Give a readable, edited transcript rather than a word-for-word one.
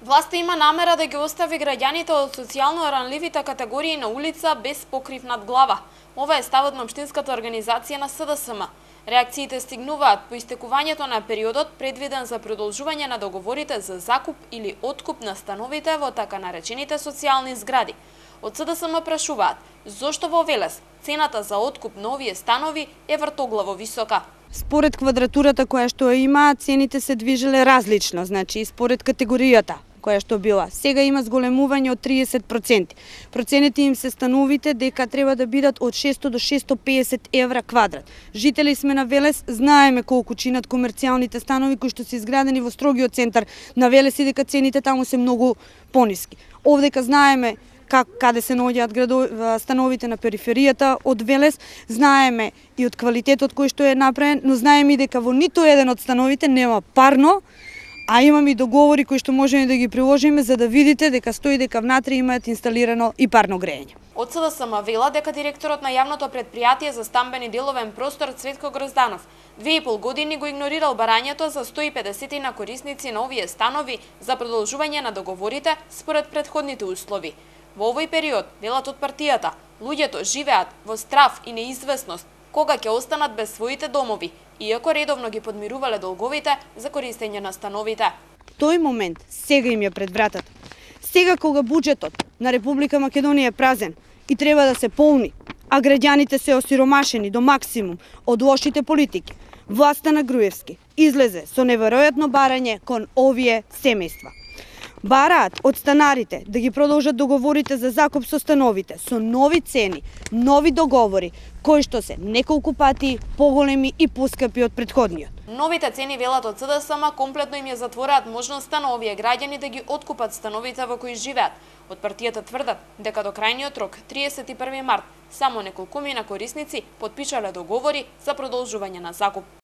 Власта има намера да ги остави граѓаните од социјално ранливите категории на улица без покрив над глава. Ова е ставот на Општинската организација на СДСМ. Реакциите стигнуваат по истекувањето на периодот предвиден за продолжување на договорите за закуп или откуп на становите во така наречените социјални згради. Од СДСМ прашуваат зошто во Велес цената за откуп на овие станови е вртоглаво висока. Според квадратурата која што има, цените се движеле различно, значи според категоријата која што била. Сега има зголемување од 30%. Процените им се становите дека треба да бидат од 600 до 650 евра квадрат. Жители сме на Велес, знаеме колку чинат комерцијалните станови кои што се изградени во строгиот центар на Велес и дека цените таму се многу пониски. Овдека знаеме каде се наоѓаат становите на периферијата од Велес, знаеме и од квалитетот кој што е направен, но знаеме и дека во ниту еден од становите нема парно, а имаме и договори кои што можеме да ги приложиме за да видите дека стои дека внатре имаат инсталирано и парно грејење. Од СДСМ вела дека директорот на јавното претпријатие за стамбен и деловен простор Цветко Грозданов 2,5 години го игнорирал барањето за 150 на корисници на овие станови за продолжување на договорите според претходните услови. Во овој период, велат од партијата, луѓето живеат во страв и неизвестност кога ќе останат без своите домови, иако редовно ги подмирувале долговите за користење на становите. Тој момент сега им е пред вратата. Сега кога буџетот на Република Македонија е празен и треба да се полни, а граѓаните се осиромашени до максимум од лошите политики, власта на Груевски излезе со неверојатно барање кон овие семејства. Бараат од станарите да ги продолжат договорите за закуп со становите со нови цени, нови договори, кои што се неколку пати поголеми и поскапи од претходниот. Новите цени, велат од СДСМ, комплетно им ја затвораат можноста на овие граѓани да ги откупат становите во кои живеат. Од партијата тврдат дека до крајниот рок, 31 март, само неколкумина корисници потпишале договори за продолжување на закуп.